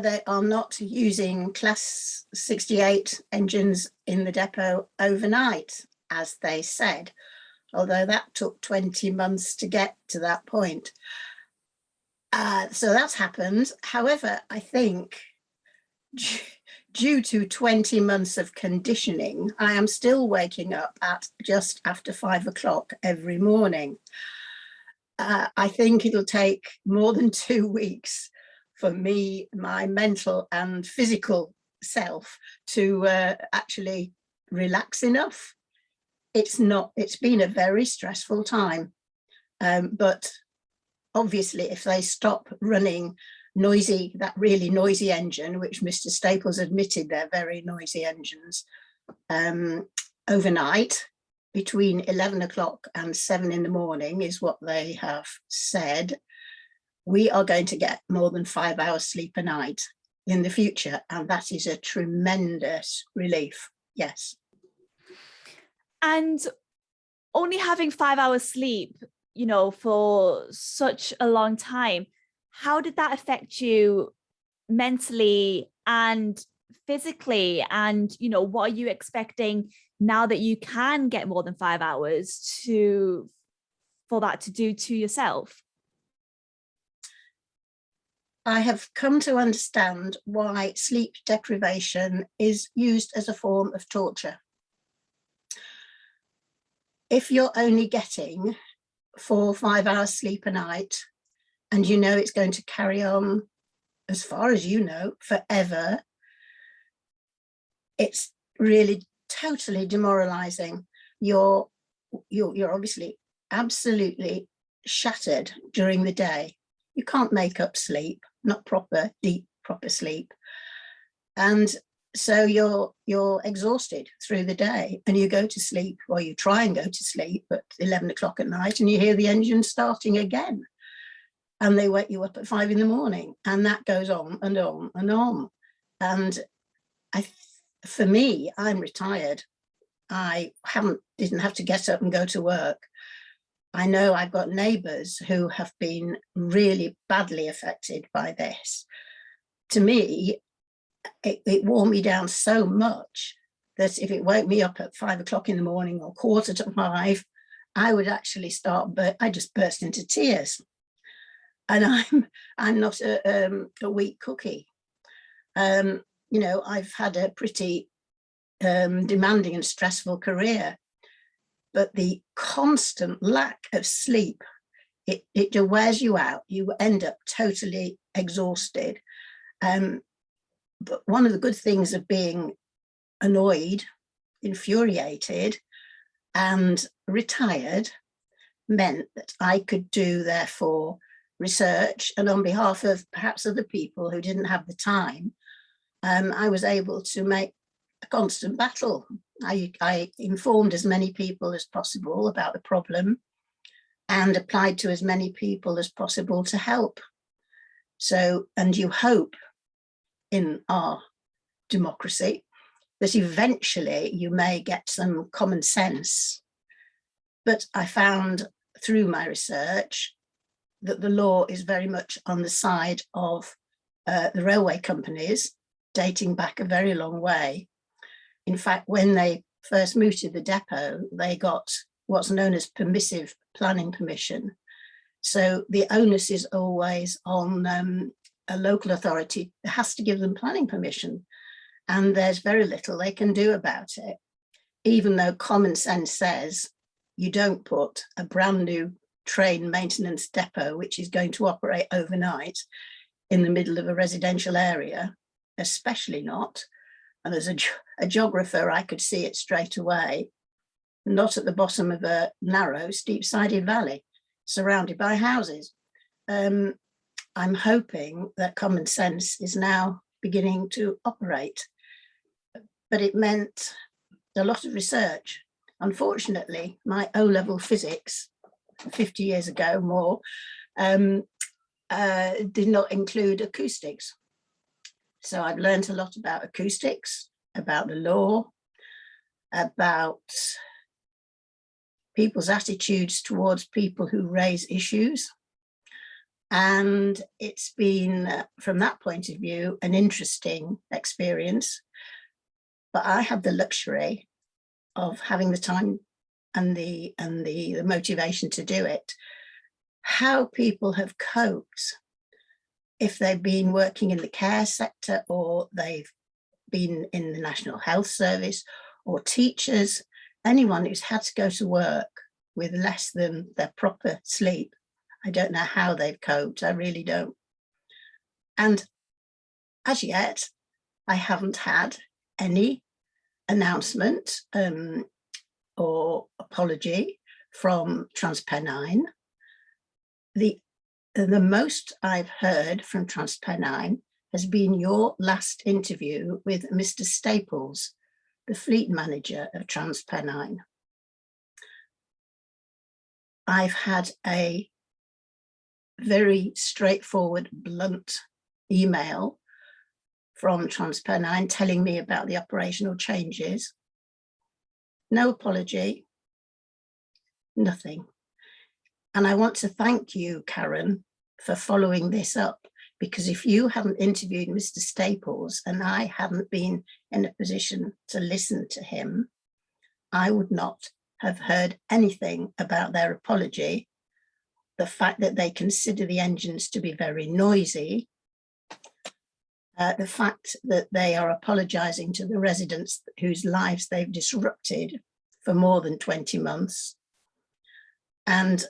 They are not using Class 68 engines in the depot overnight, as they said, although that took 20 months to get to that point. So that's happened. However, I think due to 20 months of conditioning, I am still waking up at just after 5 o'clock every morning. I think it'll take more than 2 weeks for me, my mental and physical self, to actually relax enough. It's been a very stressful time. But obviously, if they stop running that really noisy engine, which Mr. Staples admitted they're very noisy engines, overnight, between 11 o'clock and 7 in the morning is what they have said, we are going to get more than 5 hours sleep a night in the future. And that is a tremendous relief. Yes. And only having 5 hours sleep, you know, for such a long time, how did that affect you mentally and physically? And, you know, what are you expecting now that you can get more than 5 hours for that to do to yourself? I have come to understand why sleep deprivation is used as a form of torture. If you're only getting 4 or 5 hours sleep a night, and you know it's going to carry on, as far as you know, forever, it's really totally demoralizing. You're obviously absolutely shattered during the day. You can't make up sleep, not proper, deep, proper sleep. And so you're exhausted through the day, and you go to sleep, or you try and go to sleep at 11 o'clock at night, and you hear the engine starting again. And they wake you up at 5 in the morning, and that goes on and on and on. And for me, I'm retired. I didn't have to get up and go to work. I know I've got neighbours who have been really badly affected by this. To me, it wore me down so much that if it woke me up at 5 o'clock in the morning or 4:45, I would actually I just burst into tears. And I'm not a weak cookie. You know, I've had a pretty demanding and stressful career, but the constant lack of sleep, it wears you out. You end up totally exhausted. But one of the good things of being annoyed, infuriated, and retired meant that I could do, therefore, research, and on behalf of perhaps other people who didn't have the time, I was able to make a constant battle. I informed as many people as possible about the problem and applied to as many people as possible to help. So, and you hope in our democracy that eventually you may get some common sense. But I found through my research that the law is very much on the side of the railway companies, dating back a very long way. In fact, when they first moved to the depot, they got what's known as permissive planning permission. So the onus is always on a local authority that has to give them planning permission. And there's very little they can do about it, even though common sense says you don't put a brand new train maintenance depot, which is going to operate overnight, in the middle of a residential area, especially not. And as a geographer, I could see it straight away, not at the bottom of a narrow, steep-sided valley surrounded by houses. I'm hoping that common sense is now beginning to operate, but it meant a lot of research. Unfortunately, my O-level physics 50 years ago more did not include acoustics. So I've learned a lot about acoustics, about the law, about people's attitudes towards people who raise issues. And it's been, from that point of view, an interesting experience. But I had the luxury of having the time and the motivation to do it. How people have coped, if they've been working in the care sector, or they've been in the National Health Service, or teachers, anyone who's had to go to work with less than their proper sleep, I don't know how they've coped. I really don't. And as yet, I haven't had any announcement or apology from TransPennine. The most I've heard from TransPennine has been your last interview with Mr. Staples, the fleet manager of TransPennine. I've had a very straightforward, blunt email from TransPennine telling me about the operational changes. No apology, nothing. And I want to thank you, Karen, for following this up, because if you hadn't interviewed Mr. Staples and I hadn't been in a position to listen to him, I would not have heard anything about their apology. The fact that they consider the engines to be very noisy, the fact that they are apologising to the residents whose lives they've disrupted for more than 20 months. And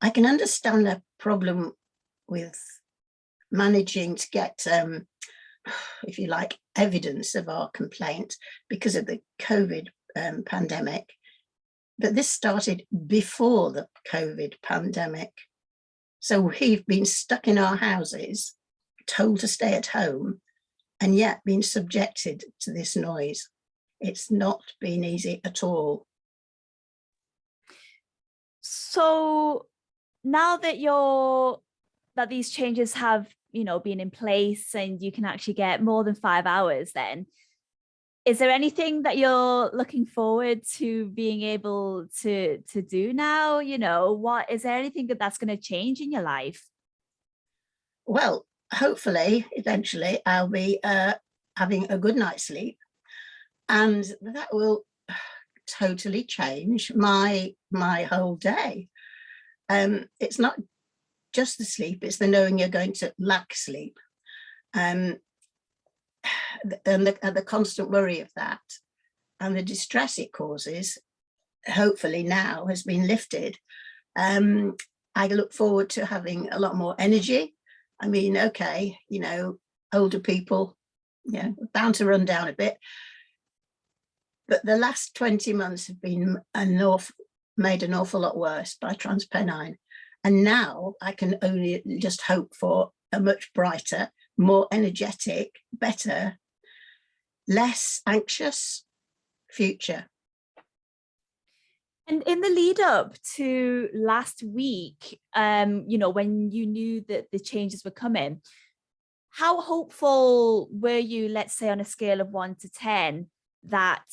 I can understand the problem with managing to get, if you like, evidence of our complaint because of the COVID pandemic. But this started before the COVID pandemic. So we've been stuck in our houses, told to stay at home, and yet been subjected to this noise. It's not been easy at all. So now that these changes have, been in place and you can actually get more than 5 hours, then is there anything that you're looking forward to being able to do now? Is there anything that's going to change in your life? Well, hopefully, eventually, I'll be having a good night's sleep, and that will totally change my whole day. It's not just the sleep, it's the knowing you're going to lack sleep. And the constant worry of that and the distress it causes, hopefully now has been lifted. I look forward to having a lot more energy. I mean, okay, older people, bound to run down a bit. But the last 20 months have been made an awful lot worse by TransPennine. And now I can only just hope for a much brighter, more energetic, better, less anxious future. And in the lead up to last week, when you knew that the changes were coming, how hopeful were you, let's say on a scale of 1 to 10, that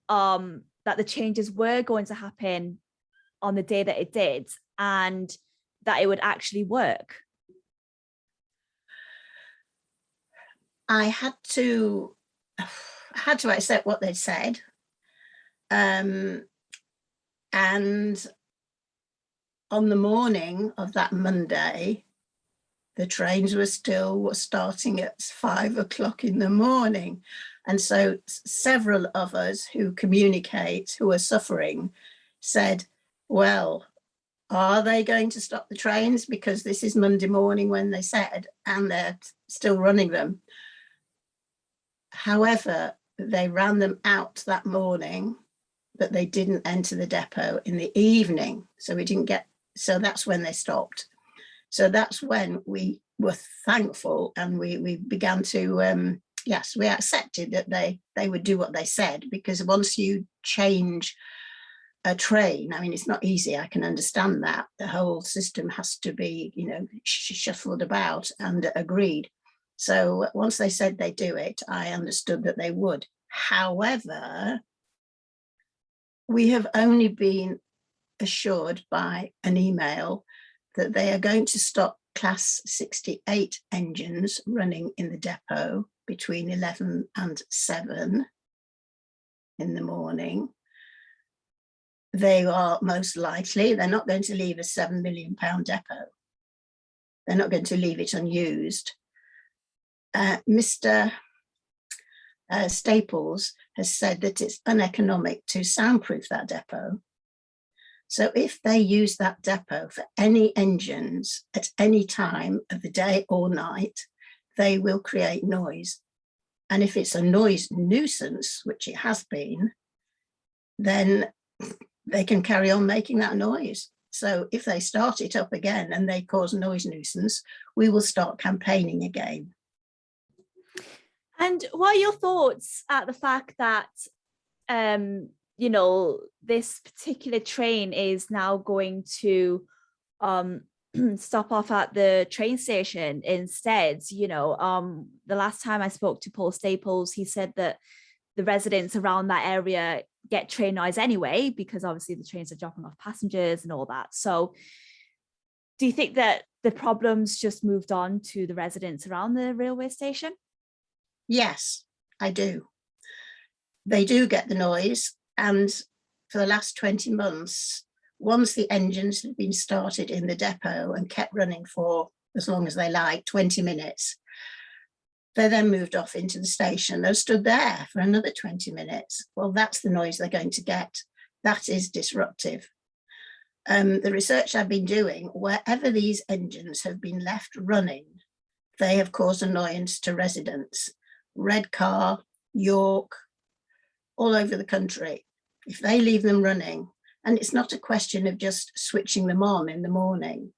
the changes were going to happen on the day that it did and that it would actually work? I had to accept what they'd said. And on the morning of that Monday, the trains were starting at 5 o'clock in the morning. And so several of us who communicate, who are suffering, said, well, are they going to stop the trains? Because this is Monday morning when they said, and they're still running them. However, they ran them out that morning, but they didn't enter the depot in the evening. So so that's when they stopped. So that's when we were thankful, and we began to, yes, we accepted that they would do what they said, because once you change a train, I mean, it's not easy, I can understand that. The whole system has to be, shuffled about and agreed. So once they said they'd do it, I understood that they would. However, we have only been assured by an email that they are going to stop Class 68 engines running in the depot between 11 and 7 in the morning. They are most likely, they're not going to leave a £7 million depot. They're not going to leave it unused. Mr. Staples has said that it's uneconomic to soundproof that depot. So if they use that depot for any engines at any time of the day or night, they will create noise. And if it's a noise nuisance, which it has been, then they can carry on making that noise. So if they start it up again and they cause noise nuisance, we will start campaigning again. And what are your thoughts at the fact that, you know, this particular train is now going to stop off at the train station instead? You know, the last time I spoke to Paul Staples, he said that the residents around that area get train noise anyway, because obviously the trains are dropping off passengers and all that. So do you think that the problems just moved on to the residents around the railway station? Yes, I do. They do get the noise. And for the last 20 months, once the engines had been started in the depot and kept running for as long as they like, 20 minutes, they then moved off into the station. They stood there for another 20 minutes. Well, that's the noise they're going to get. That is disruptive. The research I've been doing, wherever these engines have been left running, they have caused annoyance to residents. Redcar, York, all over the country. If they leave them running, and it's not a question of just switching them on in the morning,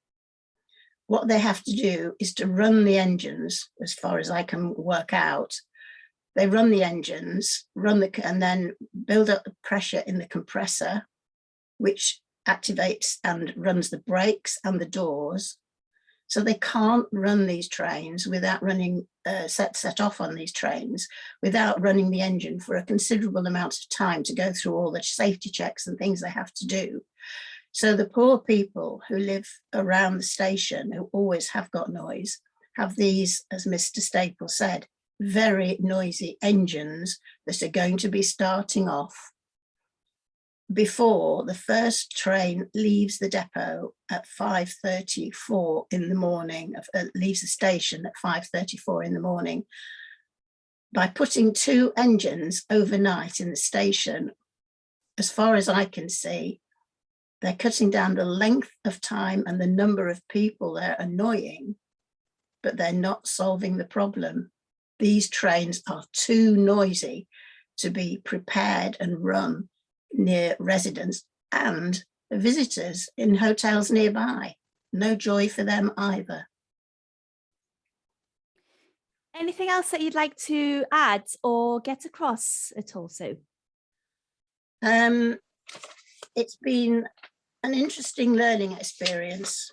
what they have to do is to run the engines, as far as I can work out. They run the engines, and then build up the pressure in the compressor, which activates and runs the brakes and the doors. So they can't run these trains without running, set off on these trains without running the engine for a considerable amount of time to go through all the safety checks and things they have to do. So the poor people who live around the station, who always have got noise, have these, as Mr. Staples said, very noisy engines that are going to be starting off before the first train leaves the depot at 5:34 in the morning, leaves the station at 5:34 in the morning. By putting 2 engines overnight in the station, as far as I can see, they're cutting down the length of time and the number of people they're annoying, but they're not solving the problem. These trains are too noisy to be prepared and run near residents and visitors in hotels nearby. No joy for them either. Anything else that you'd like to add or get across at all, Sue? It's been an interesting learning experience.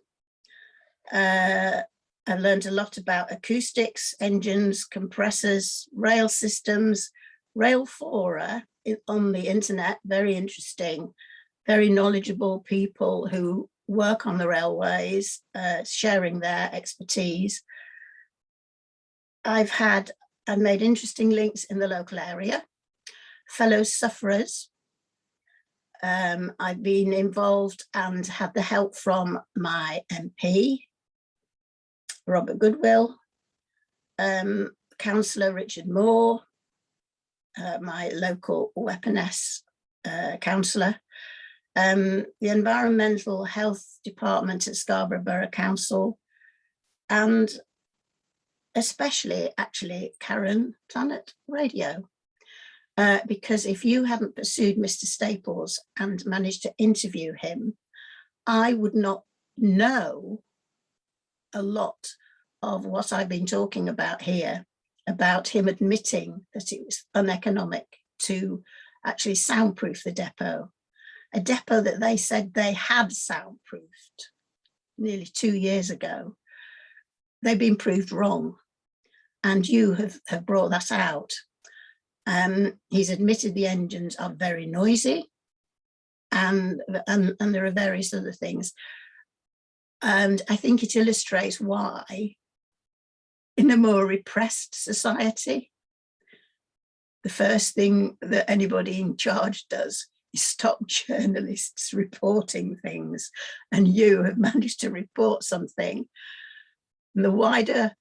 I've learned a lot about acoustics, engines, compressors, rail systems, rail fora on the internet, very interesting, very knowledgeable people who work on the railways, sharing their expertise. I've made interesting links in the local area, fellow sufferers. I've been involved and had the help from my MP, Robert Goodwill, Councillor Richard Moore, my local weaponess councillor, the Environmental Health Department at Scarborough Borough Council, and especially actually Karen Planet Radio. Because if you hadn't pursued Mr. Staples and managed to interview him, I would not know a lot of what I've been talking about here, about him admitting that it was uneconomic to actually soundproof the depot, a depot that they said they had soundproofed nearly 2 years ago. They've been proved wrong, and you have brought that out. He's admitted the engines are very noisy, and there are various other things. And I think it illustrates why, in a more repressed society, the first thing that anybody in charge does is stop journalists reporting things. And you have managed to report something. In the wider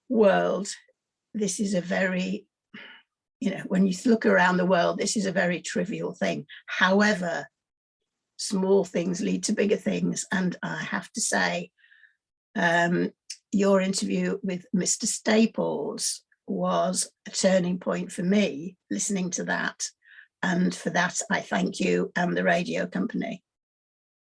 world, this is a very, when you look around the world, this is a very trivial thing. However, small things lead to bigger things. And I have to say, your interview with Mr. Staples was a turning point for me, listening to that. And for that, I thank you and the radio company.